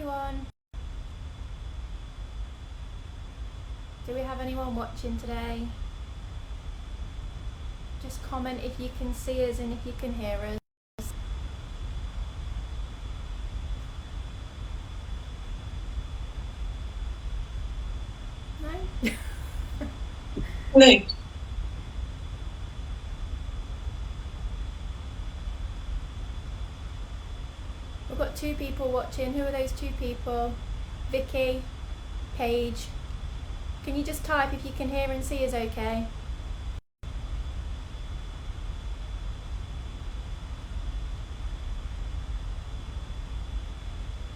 everyone. Do we have anyone watching today? Just comment if you can see us and if you can hear us. No? No. We've got 2 people watching. Who are those 2 people? Vicky, Paige. Can you just type if you can hear and see us okay?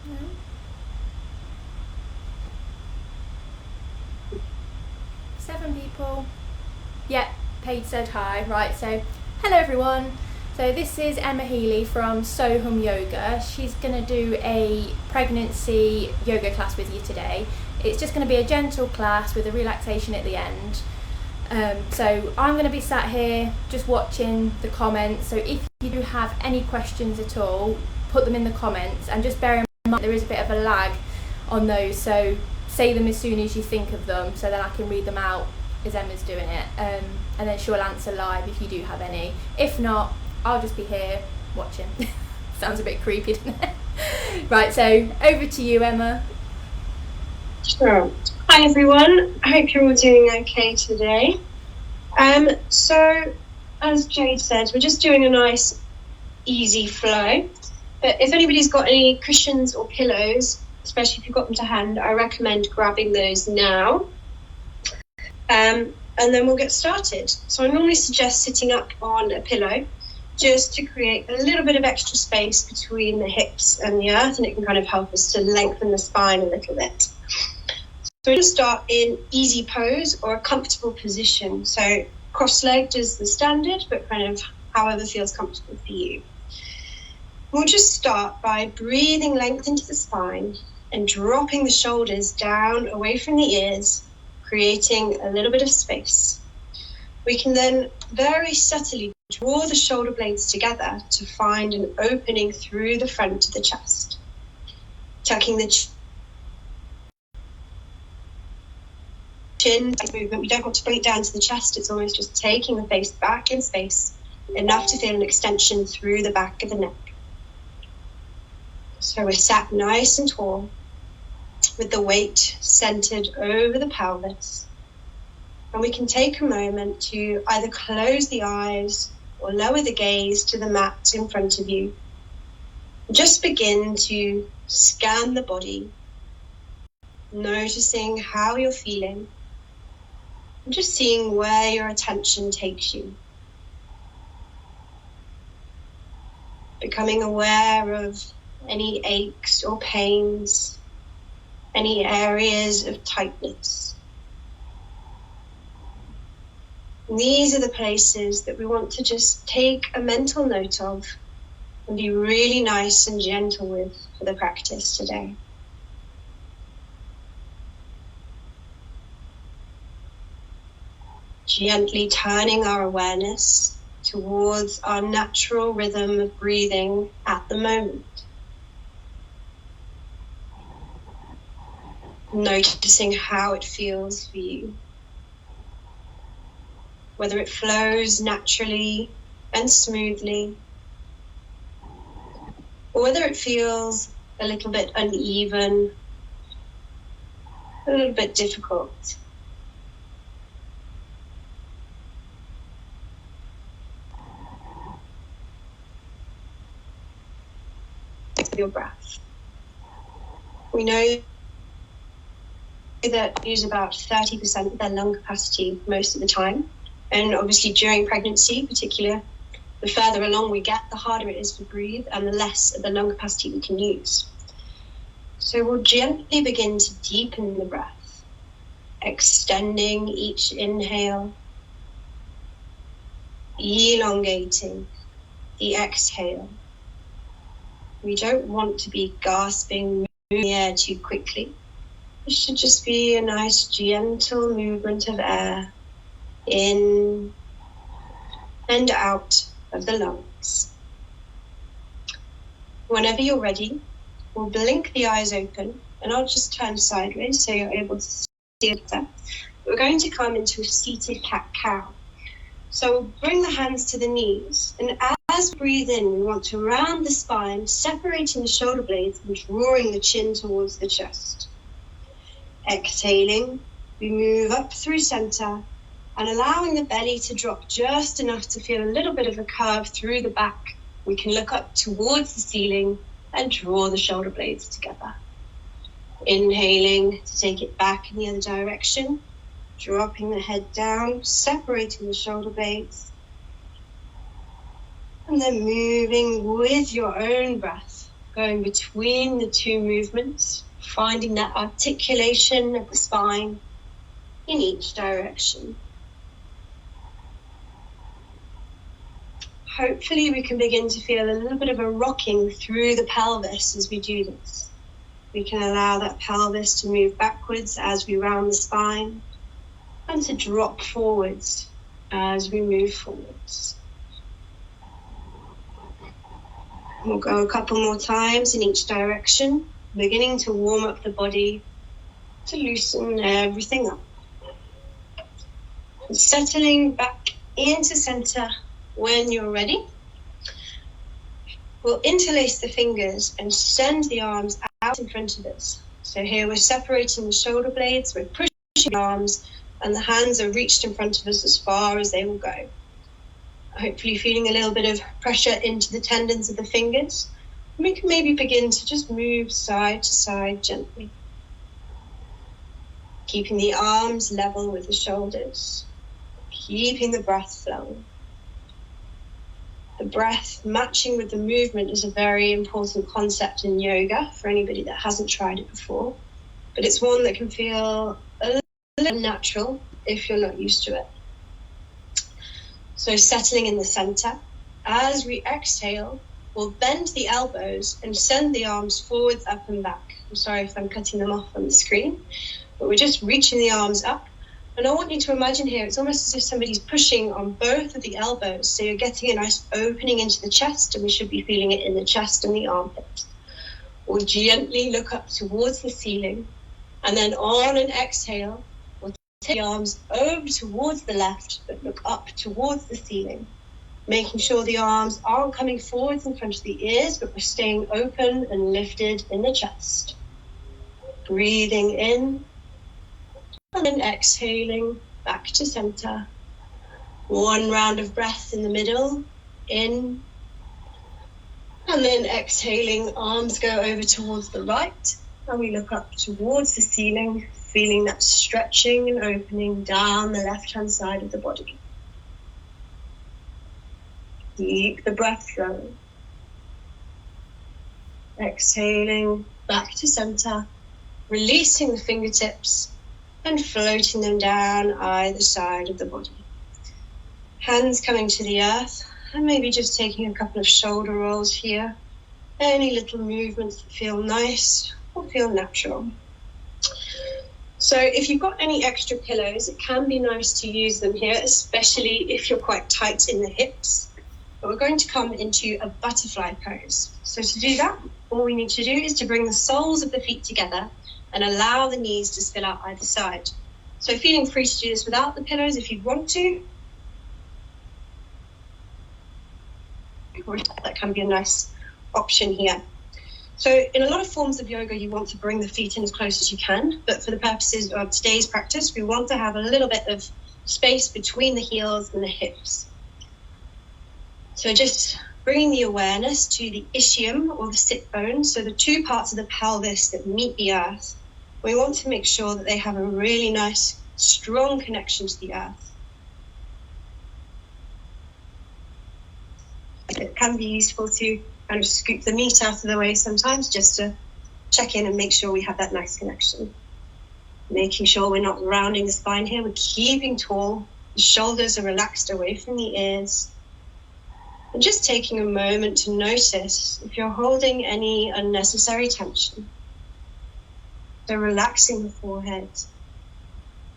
No? 7 people. Yeah, Paige said hi. Right, so hello everyone. So this is Emma Healy from Soham Yoga. She's going to do a pregnancy yoga class with you today. It's just going to be a gentle class with a relaxation at the end. So I'm going to be sat here just watching the comments. So if you do have any questions at all, put them in the comments, and just bear in mind there is a bit of a lag on those. So say them as soon as you think of them, so then I can read them out as Emma's doing it. And then she'll answer live if you do have any. If not, I'll just be here watching. Sounds a bit creepy, doesn't it? Right, so over to you, Emma. Sure. Hi everyone, I hope you're all doing okay today. So as Jade said, we're just doing a nice easy flow, but if anybody's got any cushions or pillows, especially if you've got them to hand, I recommend grabbing those now, and then we'll get started. So I normally suggest sitting up on a pillow just to create a little bit of extra space between the hips and the earth, and it can kind of help us to lengthen the spine a little bit. So we're going to start in easy pose or a comfortable position. So cross-legged is the standard, but kind of however feels comfortable for you. We'll just start by breathing length into the spine and dropping the shoulders down away from the ears, creating a little bit of space. We can then very subtly draw the shoulder blades together to find an opening through the front of the chest. Tucking the chin movement. We don't want to bring it down to the chest. It's almost just taking the face back in space, enough to feel an extension through the back of the neck. So we're sat nice and tall with the weight centered over the pelvis. And we can take a moment to either close the eyes or lower the gaze to the mat in front of you. Just begin to scan the body, noticing how you're feeling, and just seeing where your attention takes you. Becoming aware of any aches or pains, any areas of tightness. And these are the places that we want to just take a mental note of and be really nice and gentle with for the practice today. Gently turning our awareness towards our natural rhythm of breathing at the moment. Noticing how it feels for you. Whether it flows naturally and smoothly, or whether it feels a little bit uneven, a little bit difficult. Your breath. We know that use about 30% of their lung capacity most of the time. And obviously during pregnancy, particularly, the further along we get, the harder it is to breathe and the less of the lung capacity we can use. So we'll gently begin to deepen the breath, extending each inhale, elongating the exhale. We don't want to be gasping, moving the air too quickly. It should just be a nice gentle movement of air in and out of the lungs. Whenever you're ready, we'll blink the eyes open, and I'll just turn sideways so you're able to see it there. We're going to come into a seated cat-cow. So we'll bring the hands to the knees, and as we breathe in, we want to round the spine, separating the shoulder blades and drawing the chin towards the chest. Exhaling, we move up through center and allowing the belly to drop just enough to feel a little bit of a curve through the back. We can look up towards the ceiling and draw the shoulder blades together. Inhaling to take it back in the other direction, dropping the head down, separating the shoulder blades, and then moving with your own breath, going between the two movements, finding that articulation of the spine in each direction. Hopefully we can begin to feel a little bit of a rocking through the pelvis as we do this. We can allow that pelvis to move backwards as we round the spine and to drop forwards as we move forwards. We'll go a couple more times in each direction, beginning to warm up the body to loosen everything up. And settling back into center when you're ready. We'll interlace the fingers and send the arms out in front of us. So here we're separating the shoulder blades, we're pushing the arms, and the hands are reached in front of us as far as they will go. Hopefully feeling a little bit of pressure into the tendons of the fingers. We can maybe begin to just move side to side gently. Keeping the arms level with the shoulders. Keeping the breath flowing. The breath matching with the movement is a very important concept in yoga for anybody that hasn't tried it before. But it's one that can feel a little natural if you're not used to it. So settling in the center. As we exhale, we'll bend the elbows and send the arms forwards, up and back. I'm sorry if I'm cutting them off on the screen, but we're just reaching the arms up. And I want you to imagine here, it's almost as if somebody's pushing on both of the elbows. So you're getting a nice opening into the chest, and we should be feeling it in the chest and the armpits. We'll gently look up towards the ceiling. And then on an exhale, we'll take the arms over towards the left, but look up towards the ceiling. Making sure the arms aren't coming forwards in front of the ears, but we're staying open and lifted in the chest. Breathing in. And then exhaling back to center. One round of breath in the middle, in. And then exhaling, arms go over towards the right. And we look up towards the ceiling, feeling that stretching and opening down the left-hand side of the body. Keep the breath flowing. Exhaling back to center, releasing the fingertips, and floating them down either side of the body. Hands coming to the earth, and maybe just taking a couple of shoulder rolls here. Any little movements that feel nice or feel natural. So if you've got any extra pillows, it can be nice to use them here, especially if you're quite tight in the hips. But we're going to come into a butterfly pose. So to do that, all we need to do is to bring the soles of the feet together and allow the knees to spill out either side. So feeling free to do this without the pillows if you want to. That can be a nice option here. So in a lot of forms of yoga, you want to bring the feet in as close as you can. But for the purposes of today's practice, we want to have a little bit of space between the heels and the hips. So just bringing the awareness to the ischium or the sit bone, so the two parts of the pelvis that meet the earth. We want to make sure that they have a really nice, strong connection to the earth. It can be useful to kind of scoop the meat out of the way sometimes, just to check in and make sure we have that nice connection. Making sure we're not rounding the spine here, we're keeping tall, the shoulders are relaxed away from the ears. And just taking a moment to notice if you're holding any unnecessary tension. So relaxing the forehead,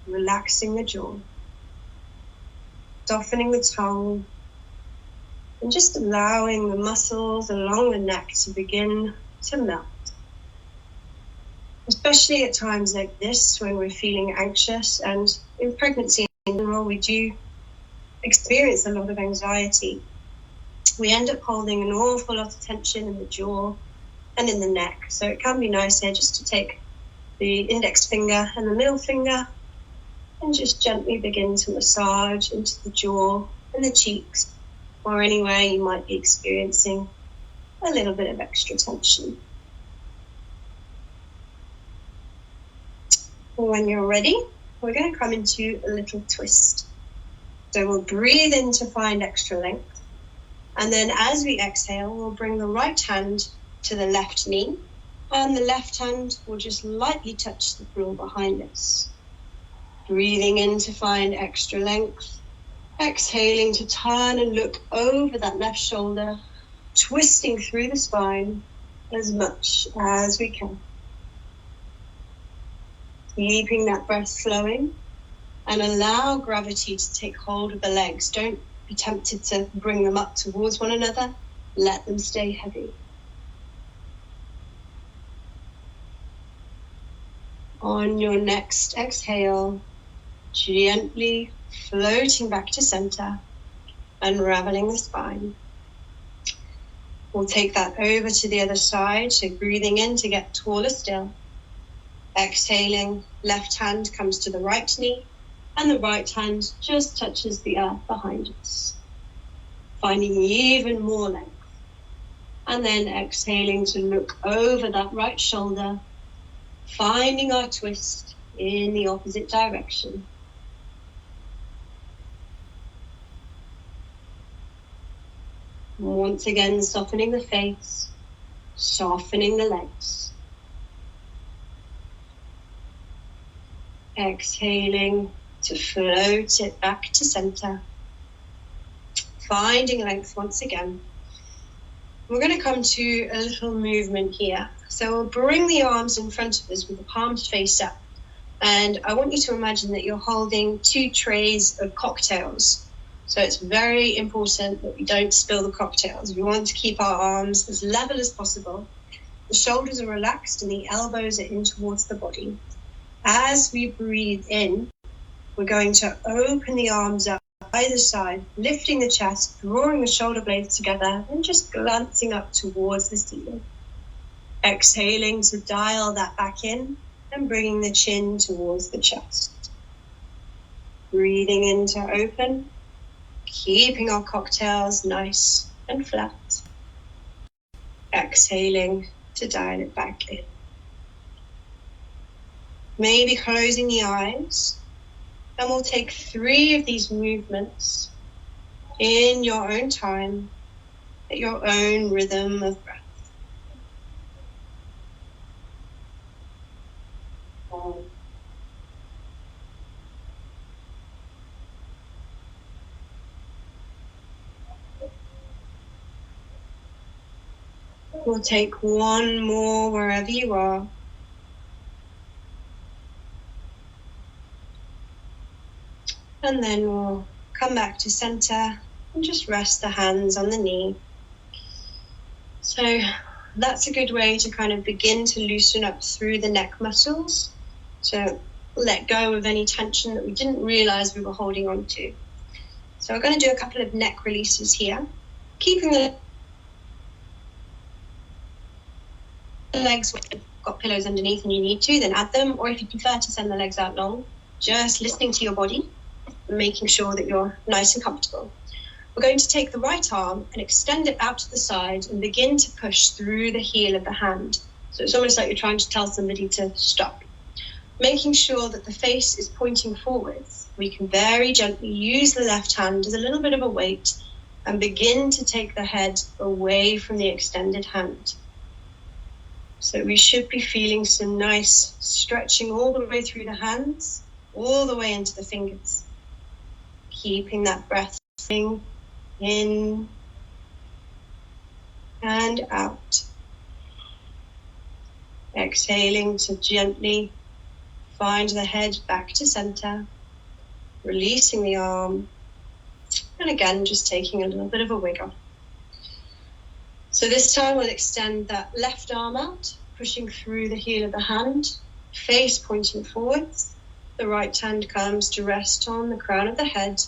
relaxing the jaw, softening the tongue, and just allowing the muscles along the neck to begin to melt. especially at times like this when we're feeling anxious, and in pregnancy in general, we do experience a lot of anxiety. We end up holding an awful lot of tension in the jaw and in the neck. So it can be nice here just to take the index finger and the middle finger and just gently begin to massage into the jaw and the cheeks, or anywhere you might be experiencing a little bit of extra tension. When you're ready, we're going to come into a little twist. So we'll breathe in to find extra length. And then as we exhale, we'll bring the right hand to the left knee, and the left hand will just lightly touch the floor behind us. Breathing in to find extra length. Exhaling to turn and look over that left shoulder, twisting through the spine as much as we can. Keeping that breath flowing, and allow gravity to take hold of the legs. Don't be tempted to bring them up towards one another. Let them stay heavy. On your next exhale, gently floating back to center, unraveling the spine. We'll take that over to the other side, so breathing in to get taller still. Exhaling, left hand comes to the right knee, and the right hand just touches the earth behind us. Finding even more length. And then exhaling to look over that right shoulder, finding our twist in the opposite direction. Once again, softening the face, softening the legs. Exhaling to float it back to center. Finding length once again. We're going to come to a little movement here. So we'll bring the arms in front of us with the palms face up. And I want you to imagine that you're holding 2 trays of cocktails. So it's very important that we don't spill the cocktails. We want to keep our arms as level as possible. The shoulders are relaxed and the elbows are in towards the body. As we breathe in, we're going to open the arms up either side, lifting the chest, drawing the shoulder blades together, and just glancing up towards the ceiling. Exhaling to dial that back in and bringing the chin towards the chest. Breathing in to open, keeping our cocktails nice and flat. Exhaling to dial it back in. Maybe closing the eyes, and we'll take 3 of these movements in your own time, at your own rhythm of breath. We'll take 1 more wherever you are. And then we'll come back to center and just rest the hands on the knee. So that's a good way to kind of begin to loosen up through the neck muscles. So let go of any tension that we didn't realize we were holding on to. So we're going to do a couple of neck releases here. Keeping the legs, got pillows underneath and you need to, then add them. Or if you prefer to send the legs out long, just listening to your body, making sure that you're nice and comfortable. We're going to take the right arm and extend it out to the side and begin to push through the heel of the hand. So it's almost like you're trying to tell somebody to stop. Making sure that the face is pointing forwards. We can very gently use the left hand as a little bit of a weight and begin to take the head away from the extended hand. So we should be feeling some nice stretching all the way through the hands, all the way into the fingers. Keeping that breath in and out. Exhaling to gently find the head back to center, releasing the arm, and again, just taking a little bit of a wiggle. So this time we'll extend that left arm out, pushing through the heel of the hand, face pointing forwards. The right hand comes to rest on the crown of the head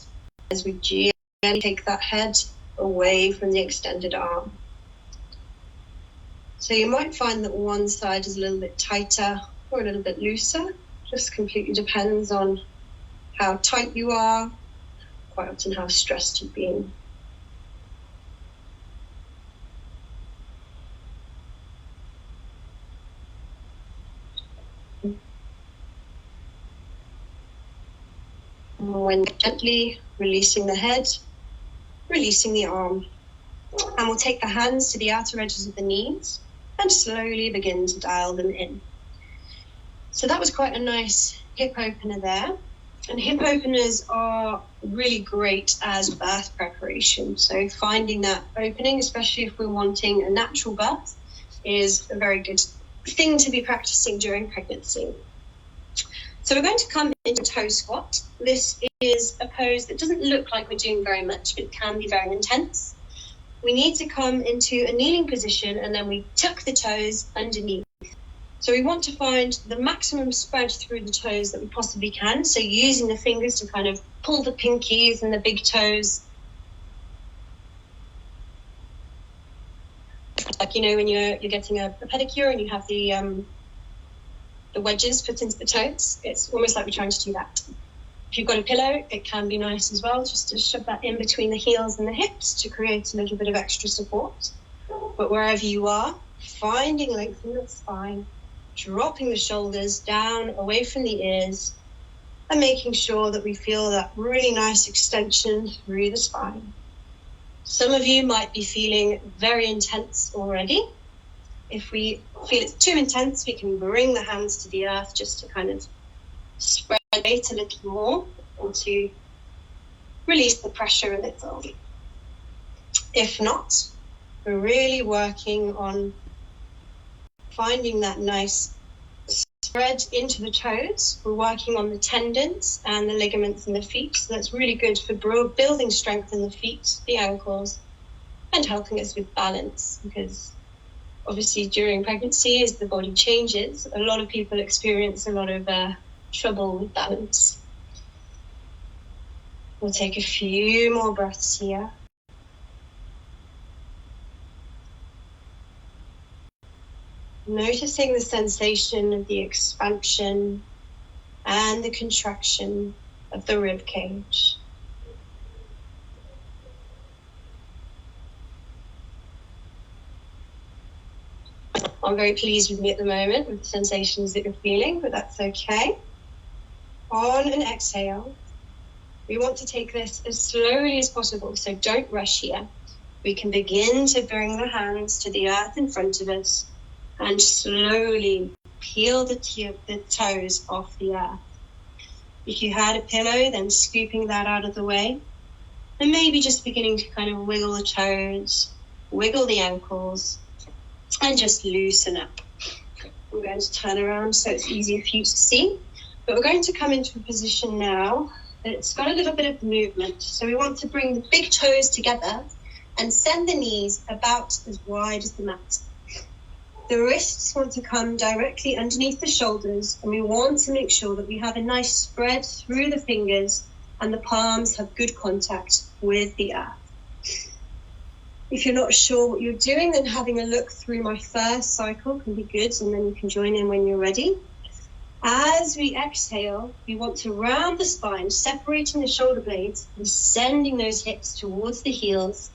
as we gently take that head away from the extended arm. So you might find that one side is a little bit tighter or a little bit looser. Just completely depends on how tight you are, quite often how stressed you've been. When gently releasing the head, releasing the arm. And we'll take the hands to the outer edges of the knees and slowly begin to dial them in. So that was quite a nice hip opener there. And hip openers are really great as birth preparation. So finding that opening, especially if we're wanting a natural birth, is a very good thing to be practicing during pregnancy. So we're going to come into toe squat. This is a pose that doesn't look like we're doing very much, but it can be very intense. We need to come into a kneeling position and then we tuck the toes underneath. So we want to find the maximum spread through the toes that we possibly can. So using the fingers to kind of pull the pinkies and the big toes. Like, you know, when you're getting a pedicure and you have the wedges put into the toes, it's almost like we're trying to do that. If you've got a pillow, it can be nice as well, just to shove that in between the heels and the hips to create a little bit of extra support. But wherever you are, finding length in the spine, dropping the shoulders down away from the ears, and making sure that we feel that really nice extension through the spine. Some of you might be feeling very intense already. If we feel it's too intense, we can bring the hands to the earth just to kind of spread the weight a little more and to release the pressure a little. If not, we're really working on finding that nice spread into the toes. We're working on the tendons and the ligaments in the feet. So that's really good for building strength in the feet, the ankles, and helping us with balance, because obviously during pregnancy, as the body changes, a lot of people experience a lot of trouble with balance. We'll take a few more breaths here. Noticing the sensation of the expansion and the contraction of the rib cage. I'm very pleased with me at the moment with the sensations that you're feeling, but that's okay. On an exhale, we want to take this as slowly as possible, so don't rush here. We can begin to bring the hands to the earth in front of us and slowly peel the toes off the earth. If you had a pillow, then scooping that out of the way, and maybe just beginning to kind of wiggle the toes, wiggle the ankles, and just loosen up. I'm going to turn around so it's easier for you to see. But we're going to come into a position now that's got a little bit of movement. So we want to bring the big toes together and send the knees about as wide as the mat. The wrists want to come directly underneath the shoulders, and we want to make sure that we have a nice spread through the fingers and the palms have good contact with the earth. If you're not sure what you're doing, then having a look through my first cycle can be good, and then you can join in when you're ready. As we exhale, we want to round the spine, separating the shoulder blades and sending those hips towards the heels,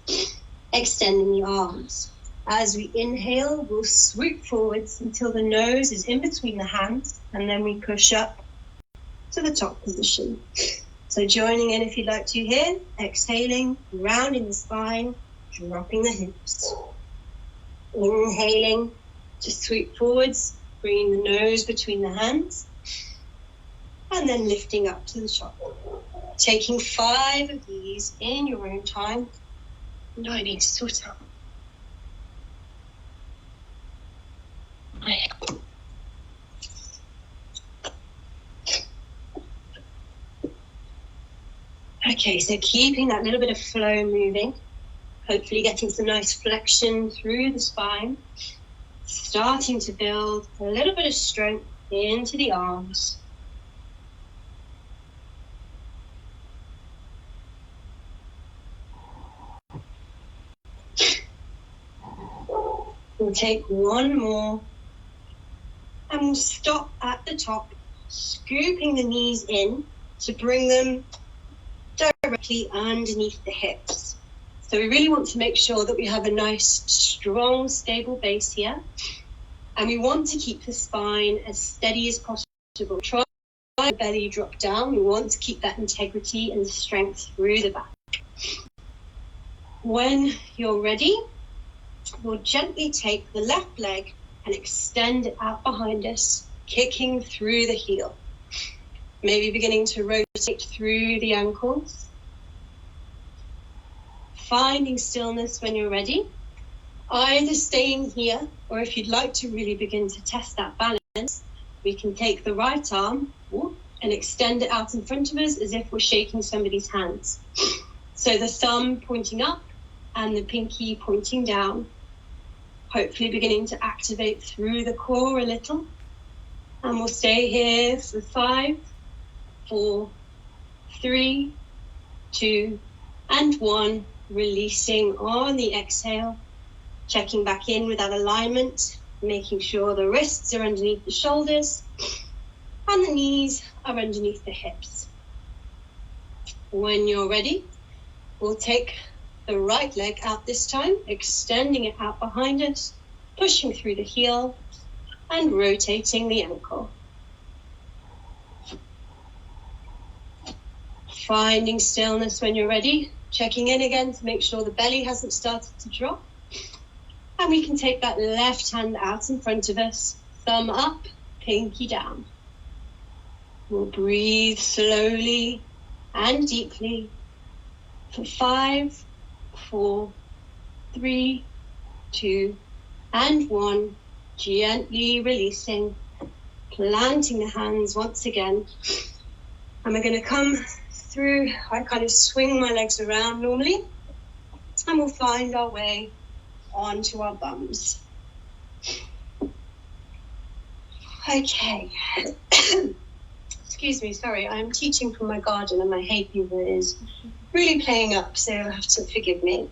extending the arms. As we inhale, we'll swoop forwards until the nose is in between the hands, and then we push up to the top position. So joining in if you'd like to here, exhaling, rounding the spine, dropping the hips. Inhaling, just sweep forwards, bringing the nose between the hands, and then lifting up to the top. Taking 5 of these in your own time. No need to sort out. Okay, so keeping that little bit of flow moving, hopefully getting some nice flexion through the spine. starting to build a little bit of strength into the arms. We'll take one more and we'll stop at the top, scooping the knees in to bring them directly underneath the hips. So we really want to make sure that we have a nice, strong, stable base here. And we want to keep the spine as steady as possible. Try the belly drop down. We want to keep that integrity and strength through the back. When you're ready, we'll gently take the left leg and extend it out behind us, kicking through the heel. Maybe beginning to rotate through the ankles. Finding stillness when you're ready. Either staying here, or if you'd like to really begin to test that balance, we can take the right arm and extend it out in front of us as if we're shaking somebody's hands. So the thumb pointing up and the pinky pointing down. Hopefully beginning to activate through the core a little. And we'll stay here for 5, 4, 3, 2, and 1. Releasing on the exhale. Checking back in with that alignment. Making sure the wrists are underneath the shoulders. And the knees are underneath the hips. When you're ready, we'll take the right leg out this time, extending it out behind us, pushing through the heel and rotating the ankle. Finding stillness when you're ready, checking in again to make sure the belly hasn't started to drop. And we can take that left hand out in front of us, thumb up, pinky down. We'll breathe slowly and deeply for 5, 4, 3, 2, and 1. Gently releasing, planting the hands once again. And we're going to come through. I kind of swing my legs around normally, and we'll find our way onto our bums. Okay. Excuse me, sorry, I'm teaching from my garden and my hay fever is really playing up, so you'll have to forgive me.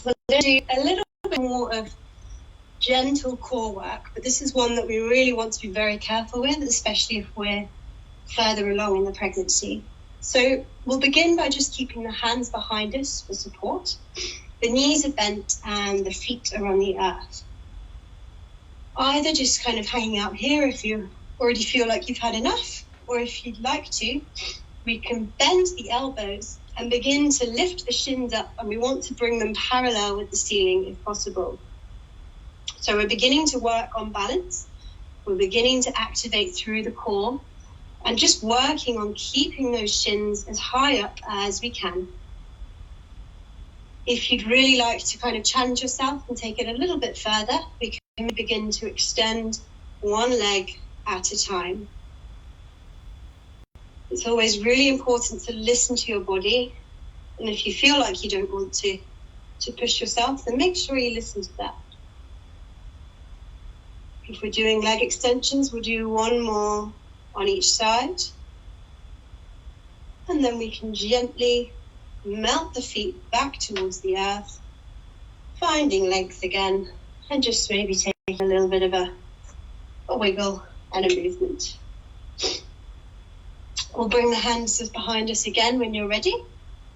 We're going to do a little bit more of gentle core work, but this is one that we really want to be very careful with, especially if we're further along in the pregnancy. So we'll begin by just keeping the hands behind us for support. The knees are bent and the feet are on the earth. Either just kind of hanging out here if you already feel like you've had enough, or if you'd like to, we can bend the elbows and begin to lift the shins up, and we want to bring them parallel with the ceiling if possible. So we're beginning to work on balance. We're beginning to activate through the core and just working on keeping those shins as high up as we can. If you'd really like to kind of challenge yourself and take it a little bit further, we can begin to extend one leg at a time. It's always really important to listen to your body. And if you feel like you don't want to push yourself, then make sure you listen to that. If we're doing leg extensions, we'll do one more on each side. And then we can gently melt the feet back towards the earth, finding length again, and just maybe taking a little bit of a wiggle and a movement. We'll bring the hands behind us again when you're ready.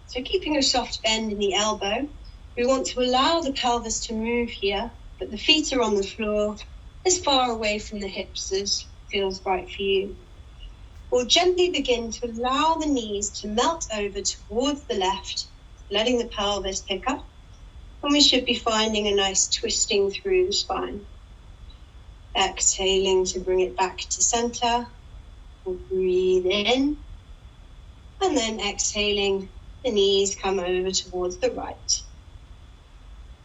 So keeping a soft bend in the elbow, we want to allow the pelvis to move here, but the feet are on the floor as far away from the hips as feels right for you. We'll gently begin to allow the knees to melt over towards the left, letting the pelvis pick up, and we should be finding a nice twisting through the spine. Exhaling to bring it back to center. We'll breathe in, and then exhaling, the knees come over towards the right.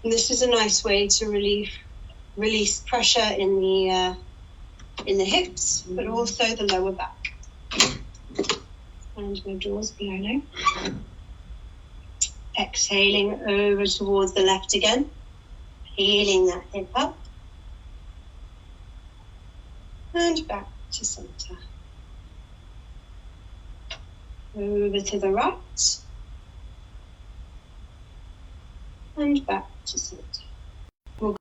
And this is a nice way to release pressure in the hips, but also the lower back. And my jaws below now. Exhaling over towards the left again, peeling that hip up. and back to center. Over to the right and back to center. We'll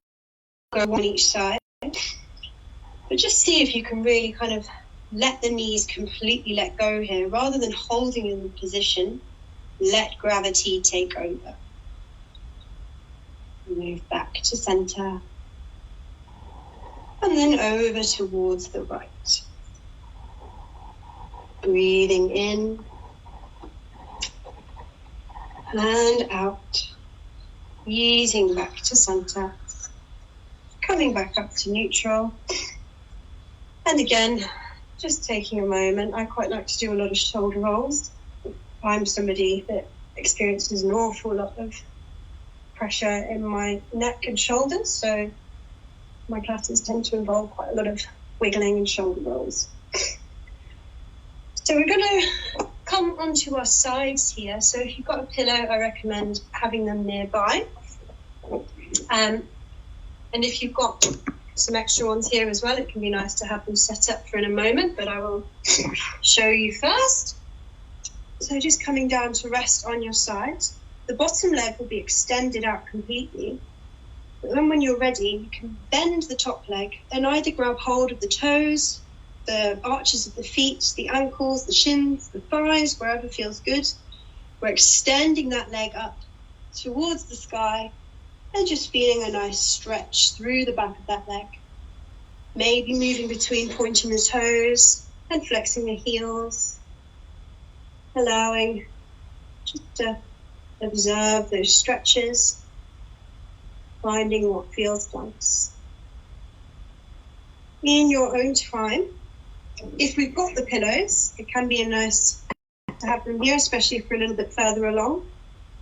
go on each side, but just see if you can really kind of let the knees completely let go here. Rather than holding in the position, let gravity take over. Move back to center and then over towards the right. Breathing in and out, easing back to center, coming back up to neutral. And again, just taking a moment. I quite like to do a lot of shoulder rolls. I'm somebody that experiences an awful lot of pressure in my neck and shoulders, so my classes tend to involve quite a lot of wiggling and shoulder rolls. So we're going to come onto our sides here. So if you've got a pillow, I recommend having them nearby. And if you've got some extra ones here as well, it can be nice to have them set up for in a moment, but I will show you first. So just coming down to rest on your side. The bottom leg will be extended out completely. But then when you're ready, you can bend the top leg and either grab hold of the toes, the arches of the feet, the ankles, the shins, the thighs, wherever feels good. We're extending that leg up towards the sky and just feeling a nice stretch through the back of that leg. Maybe moving between pointing the toes and flexing the heels. Allowing just to observe those stretches, finding what feels nice. In your own time, if we've got the pillows, it can be nice to have them here, especially if we're a little bit further along.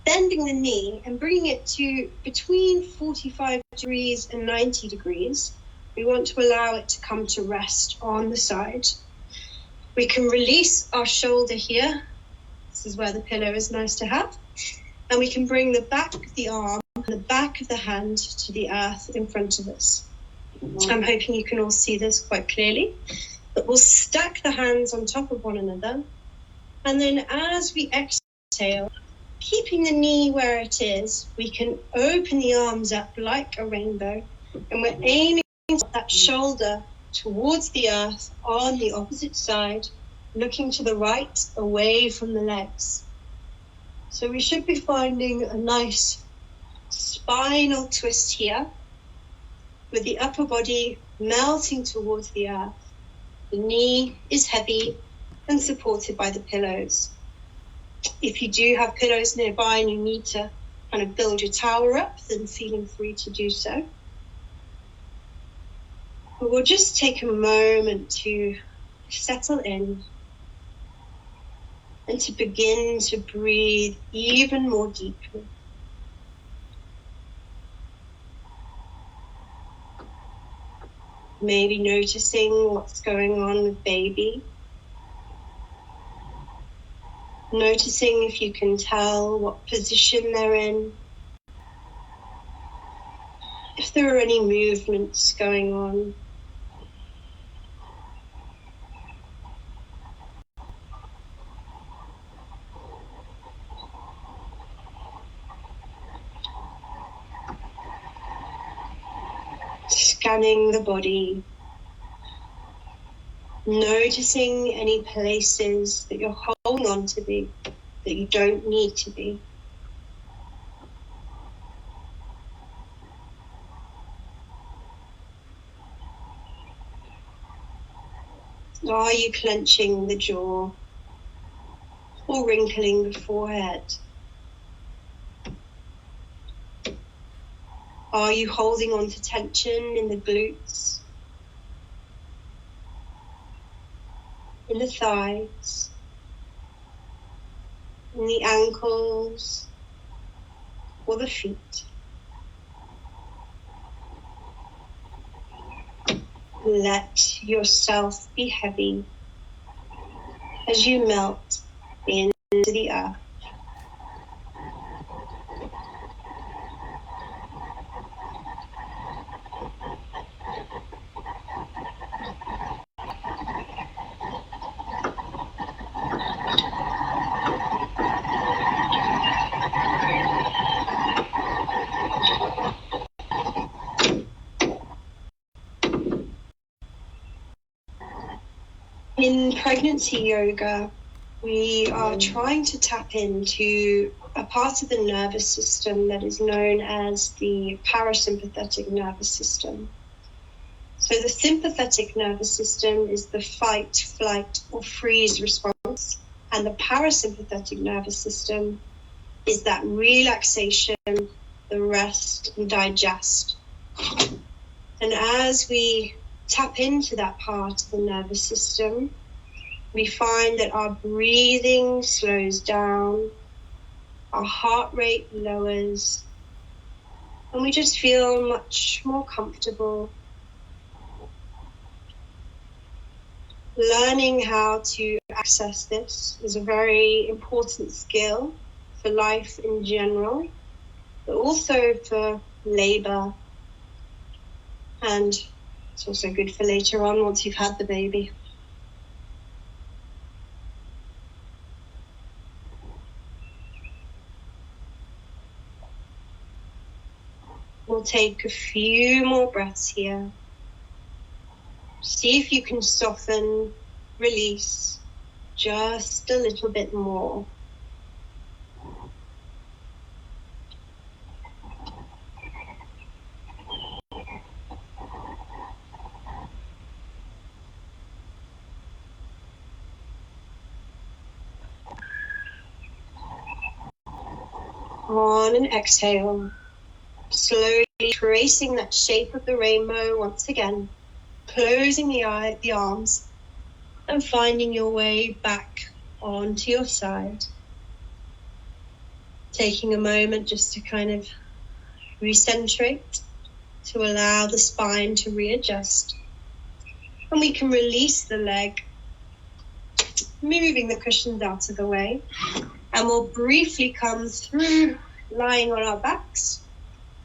Bending the knee and bringing it to between 45 degrees and 90 degrees. We want to allow it to come to rest on the side. We can release our shoulder here. This is where the pillow is nice to have. And we can bring the back of the arm and the back of the hand to the earth in front of us. I'm hoping you can all see this quite clearly. But we'll stack the hands on top of one another. And then as we exhale, keeping the knee where it is, we can open the arms up like a rainbow. And we're aiming that shoulder towards the earth on the opposite side, looking to the right, away from the legs. So we should be finding a nice spinal twist here, with the upper body melting towards the earth. The knee is heavy and supported by the pillows. If you do have pillows nearby and you need to kind of build your tower up, then feeling free to do so. But we'll just take a moment to settle in and to begin to breathe even more deeply. Maybe noticing what's going on with baby. Noticing if you can tell what position they're in. If there are any movements going on. Scanning the body, noticing any places that you're holding on to be, that you don't need to be. Are you clenching the jaw or wrinkling the forehead? Are you holding on to tension in the glutes, in the thighs, in the ankles, or the feet? Let yourself be heavy as you melt into the earth. In pregnancy yoga, we are trying to tap into a part of the nervous system that is known as the parasympathetic nervous system. So the sympathetic nervous system is the fight, flight, or freeze response, and the parasympathetic nervous system is that relaxation, the rest, and digest. And as we tap into that part of the nervous system, we find that our breathing slows down, our heart rate lowers, and we just feel much more comfortable. Learning how to access this is a very important skill for life in general, but also for labor, and it's also good for later on once you've had the baby. We'll take a few more breaths here. See if you can soften, release just a little bit more. On an exhale, slowly tracing that shape of the rainbow once again, closing the arms and finding your way back onto your side. Taking a moment just to kind of recentrate, to allow the spine to readjust. And we can release the leg, moving the cushions out of the way. And we'll briefly come through lying on our backs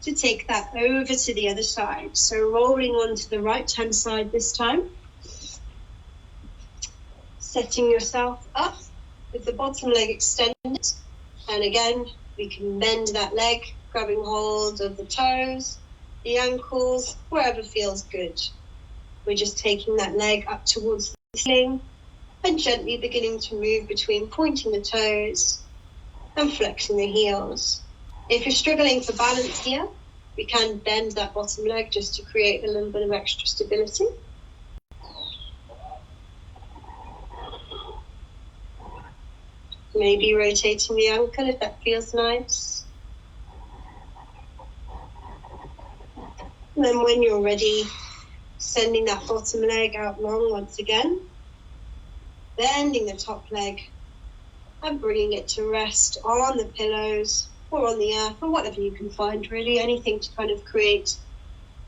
to take that over to the other side. So rolling onto the right-hand side this time. Setting yourself up with the bottom leg extended. And again, we can bend that leg, grabbing hold of the toes, the ankles, wherever feels good. We're just taking that leg up towards the ceiling and gently beginning to move between pointing the toes and flexing the heels. If you're struggling for balance here, we can bend that bottom leg just to create a little bit of extra stability. Maybe rotating the ankle if that feels nice. And then when you're ready, sending that bottom leg out long once again, bending the top leg and bringing it to rest on the pillows or on the earth or whatever you can find, really, anything to kind of create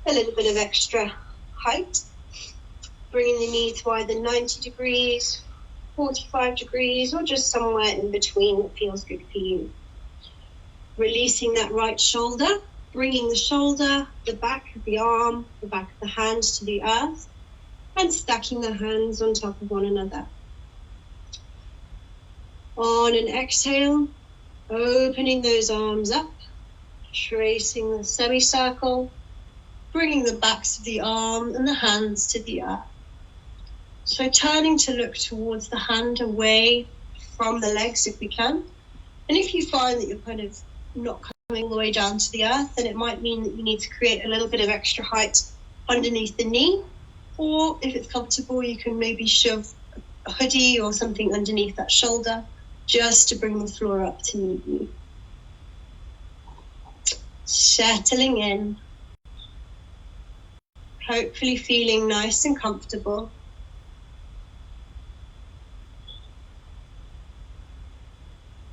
a little bit of extra height. Bringing the knee to either 90 degrees, 45 degrees, or just somewhere in between that feels good for you. Releasing that right shoulder, bringing the shoulder, the back of the arm, the back of the hand to the earth, and stacking the hands on top of one another. On an exhale, opening those arms up, tracing the semicircle, bringing the backs of the arm and the hands to the earth. So turning to look towards the hand, away from the legs if we can. And if you find that you're kind of not coming all the way down to the earth, then it might mean that you need to create a little bit of extra height underneath the knee. Or if it's comfortable, you can maybe shove a hoodie or something underneath that shoulder just to bring the floor up to meet you. Settling in. Hopefully feeling nice and comfortable.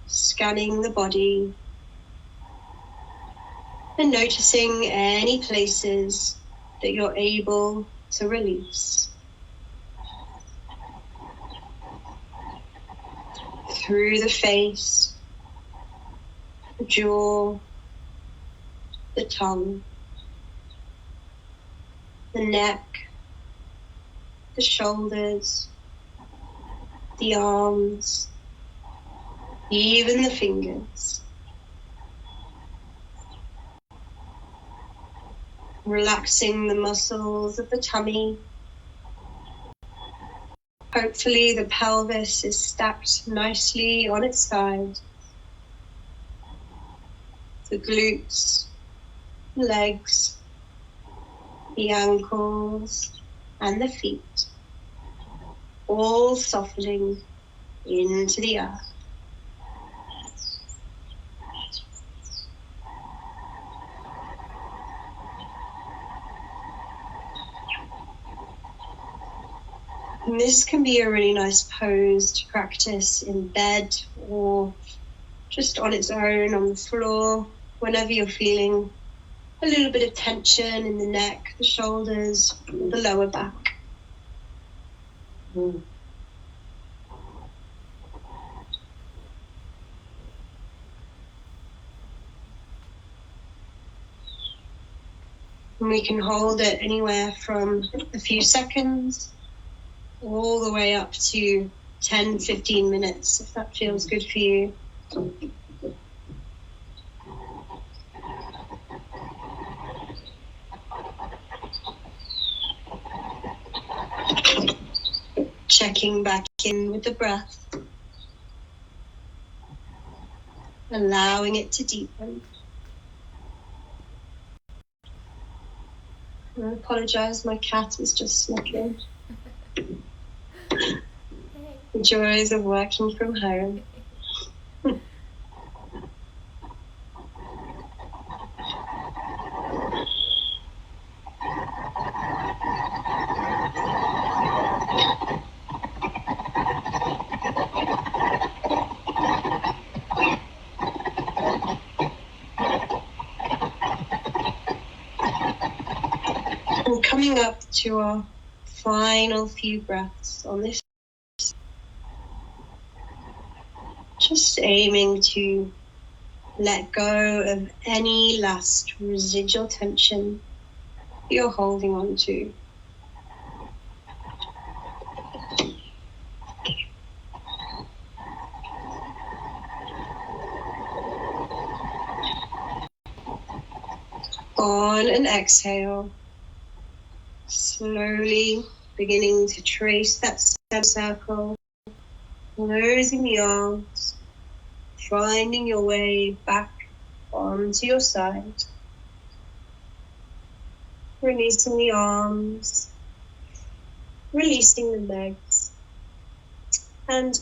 Scanning the body and noticing any places that you're able to release. Through the face, the jaw, the tongue, the neck, the shoulders, the arms, even the fingers. Relaxing the muscles of the tummy, Hopefully the pelvis is stacked nicely on its side. The glutes, legs, the ankles, and the feet, all softening into the earth. And this can be a really nice pose to practice in bed or just on its own on the floor, whenever you're feeling a little bit of tension in the neck, the shoulders, the lower back. And we can hold it anywhere from a few seconds all the way up to 10, 15 minutes, if that feels good for you. Checking back in with the breath, allowing it to deepen. I apologise, my cat is just sniffling. The joys of working from home. And coming up to our final few breaths on this, just aiming to let go of any last residual tension you're holding on to. On an exhale, slowly beginning to trace that semicircle, closing the arms, finding your way back onto your side. Releasing the arms, releasing the legs. And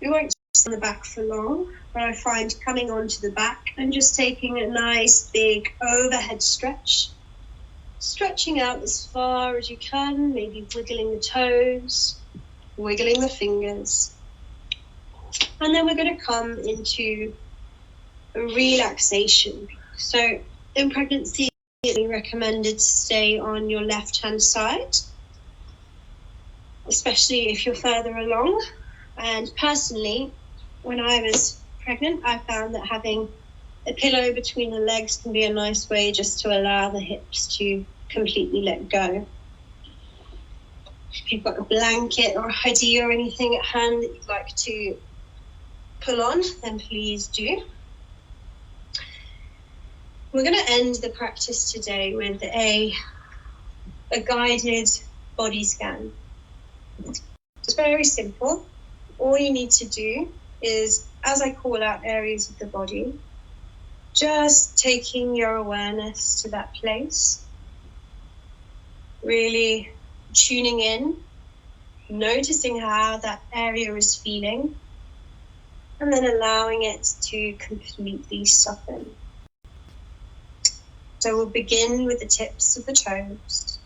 we won't sit on the back for long, but I find coming onto the back and just taking a nice big overhead stretch. Stretching out as far as you can, maybe wiggling the toes, wiggling the fingers. And then we're going to come into a relaxation. So in pregnancy, it's recommended to stay on your left-hand side, especially if you're further along. And personally, when I was pregnant, I found that having a pillow between the legs can be a nice way just to allow the hips to completely let go. If you've got a blanket or a hoodie or anything at hand that you'd like to pull on, then please do. We're going to end the practice today with a guided body scan. It's very simple. All you need to do is, as I call out areas of the body, just taking your awareness to that place, really tuning in, noticing how that area is feeling, and then allowing it to completely soften. So we'll begin with the tips of the toes,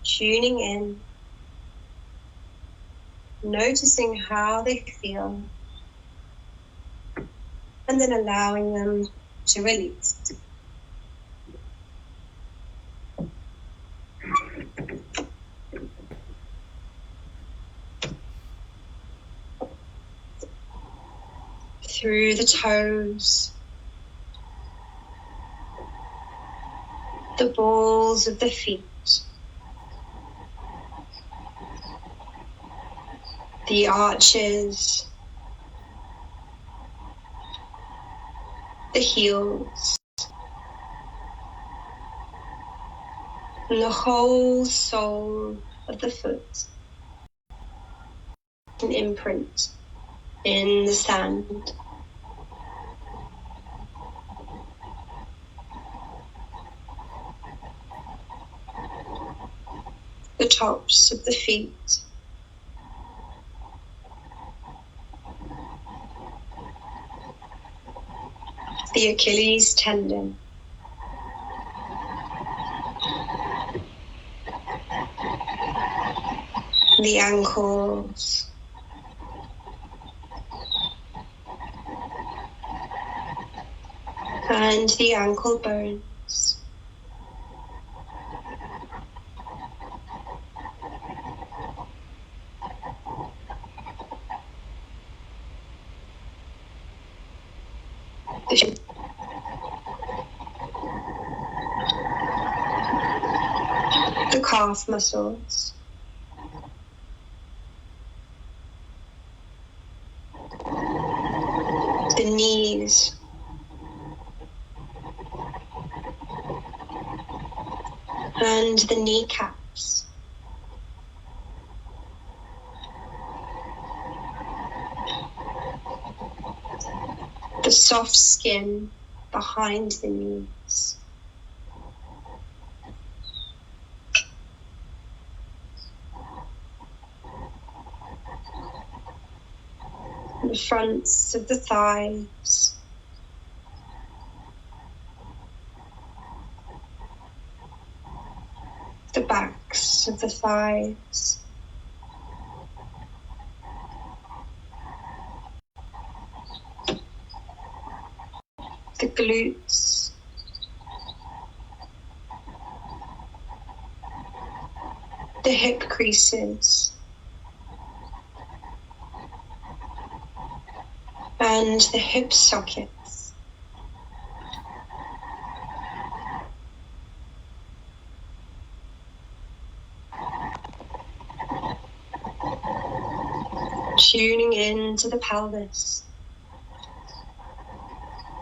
tuning in, noticing how they feel, and then allowing them to release. Through the toes, the balls of the feet, the arches, the heels, and the whole sole of the foot, an imprint in the sand. The tops of the feet, the Achilles tendon, the ankles, and the ankle bones. The calf muscles, the knees, and the kneecaps. The soft skin behind the knees. The fronts of the thighs. The backs of the thighs. The glutes. The hip creases. And the hip sockets. Tuning into the pelvis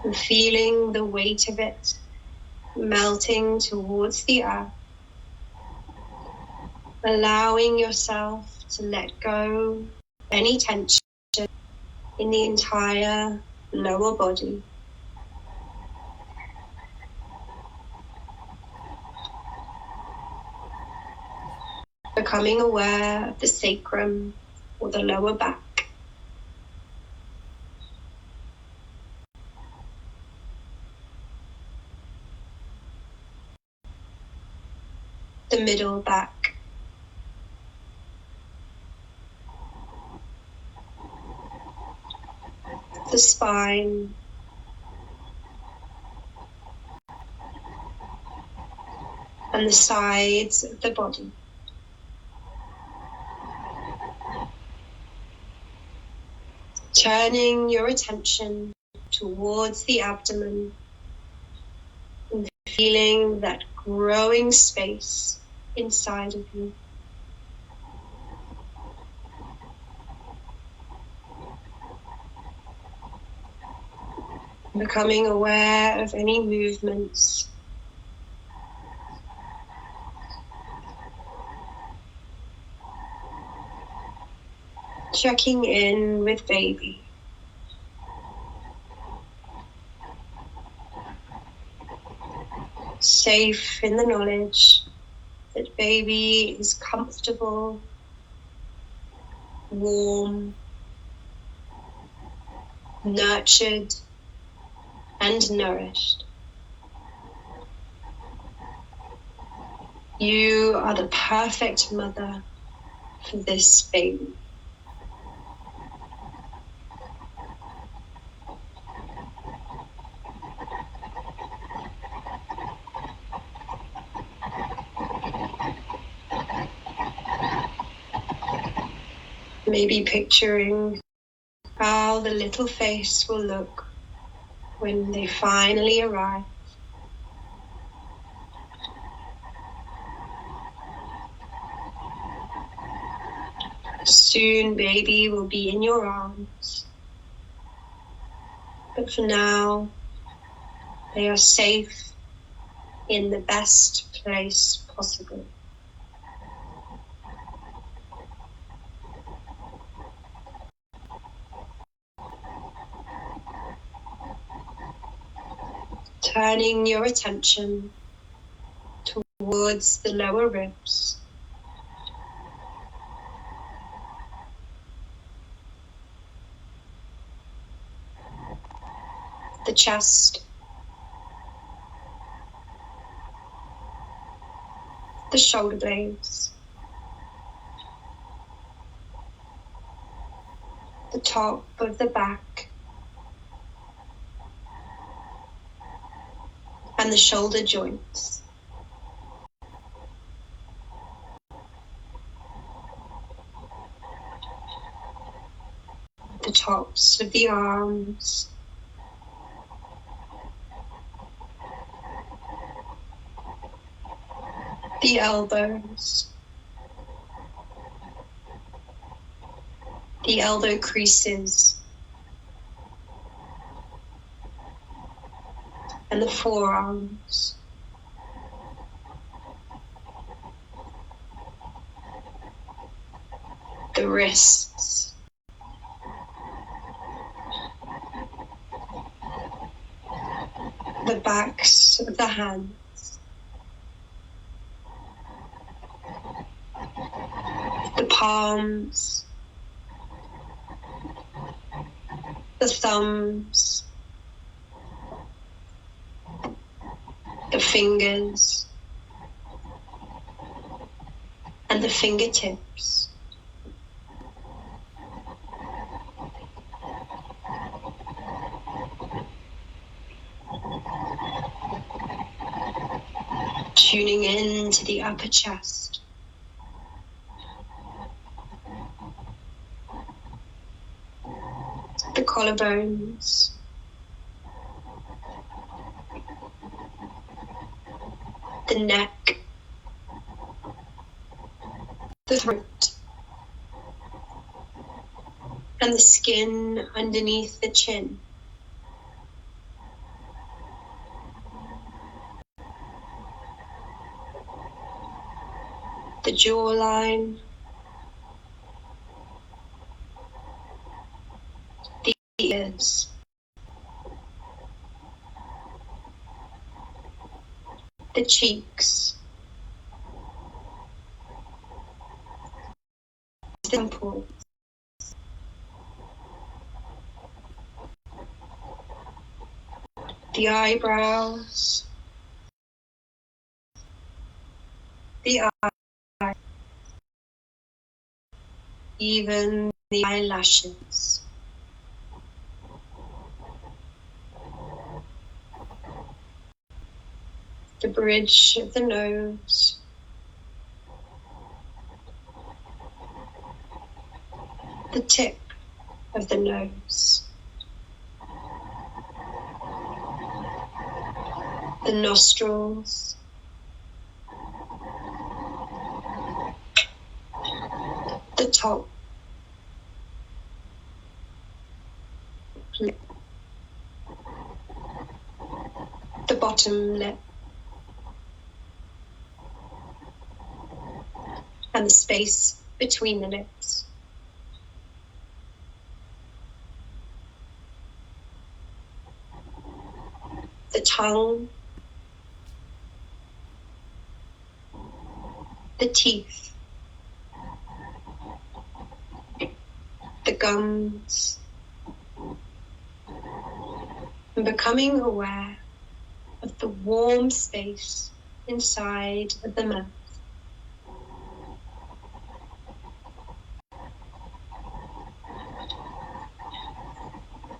and feeling the weight of it melting towards the earth, allowing yourself to let go any tension in the entire lower body. Becoming aware of the sacrum or the lower back. The middle back. The spine. And the sides of the body. Turning your attention towards the abdomen and feeling that growing space inside of you. Becoming aware of any movements. Checking in with baby. Safe in the knowledge that baby is comfortable, warm, nurtured, and nourished. You are the perfect mother for this baby. Maybe picturing how the little face will look when they finally arrive. Soon baby will be in your arms, but for now they are safe in the best place possible. turning your attention towards the lower ribs, the chest, the shoulder blades, the top of the back, and the shoulder joints. The tops of the arms, the elbows, the elbow creases, and the forearms. The wrists, the backs of the hands, the palms, the thumbs, the fingers, and the fingertips. Tuning in to the upper chest, the collarbones, the neck, the throat, and the skin underneath the chin. The jawline, the ears, the cheeks, the temples, the eyebrows, the eyes, even the eyelashes. The bridge of the nose, the tip of the nose, the nostrils, the top lip, the bottom lip, and the space between the lips. The tongue, the teeth, the gums, and becoming aware of the warm space inside of the mouth.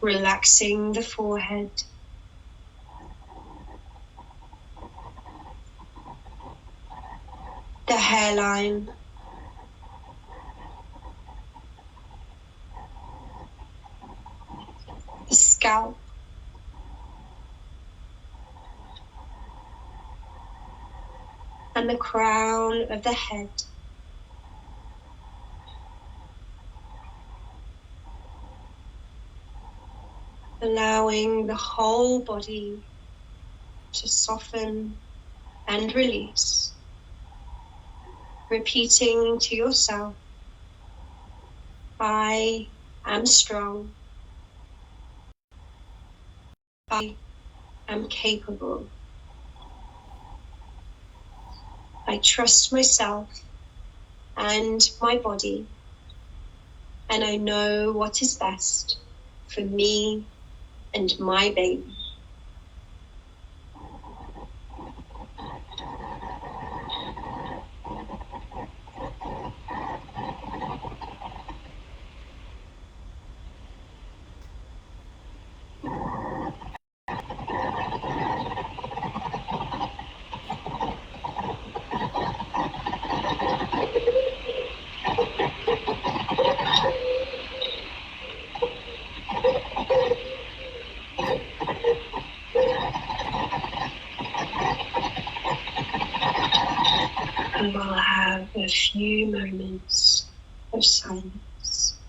Relaxing the forehead, the hairline, the scalp, and the crown of the head. Allowing the whole body to soften and release. Repeating to yourself, I am strong. I am capable. I trust myself and my body, and I know what is best for me and my baby. And we'll have a few moments of silence.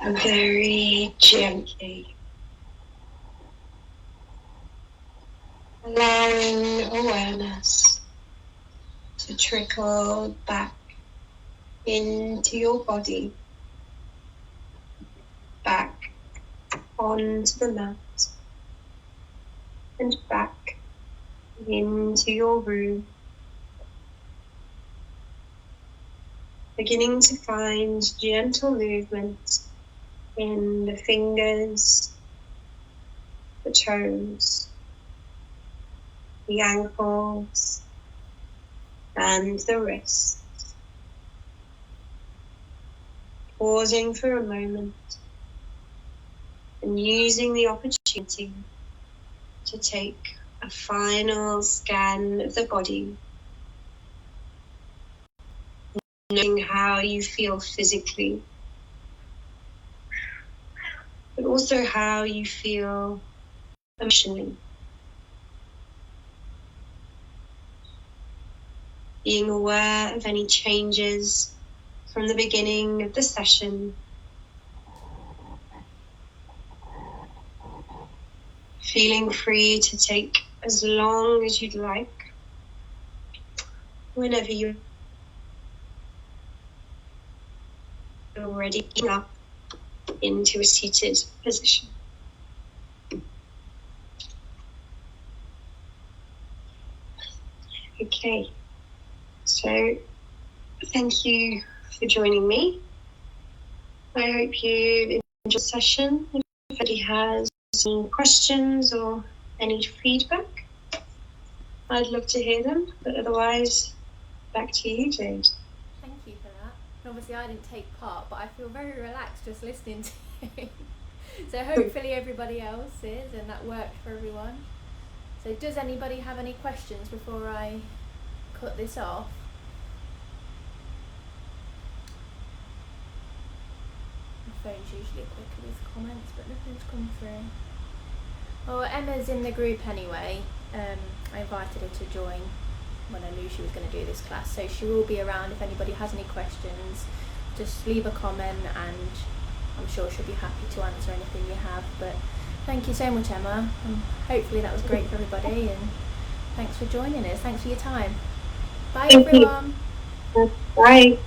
Very gently, allowing awareness to trickle back into your body, back onto the mat, and back into your room, beginning to find gentle movement in the fingers, the toes, the ankles, and the wrists. Pausing for a moment and using the opportunity to take a final scan of the body, knowing how you feel physically, but also how you feel emotionally. Being aware of any changes from the beginning of the session. Feeling free to take as long as you'd like, whenever you're ready up into a seated position. Okay, so thank you for joining me. I hope you enjoyed the session. If anybody has any questions or any feedback, I'd love to hear them. But otherwise, back to you, Jade. Thank you for that. And obviously I didn't take part, but I feel very relaxed just listening to you. So hopefully everybody else is, and that worked for everyone. So does anybody have any questions before I cut this off? My phone's usually quicker with comments, but nothing's come through. Well, Emma's in the group anyway. I invited her to join when I knew she was going to do this class, so she will be around if anybody has any questions. Just leave a comment and I'm sure she'll be happy to answer anything you have. But thank you so much, Emma, and hopefully that was great for everybody, and thanks for joining us. Thanks for your time. Bye, everyone. Bye.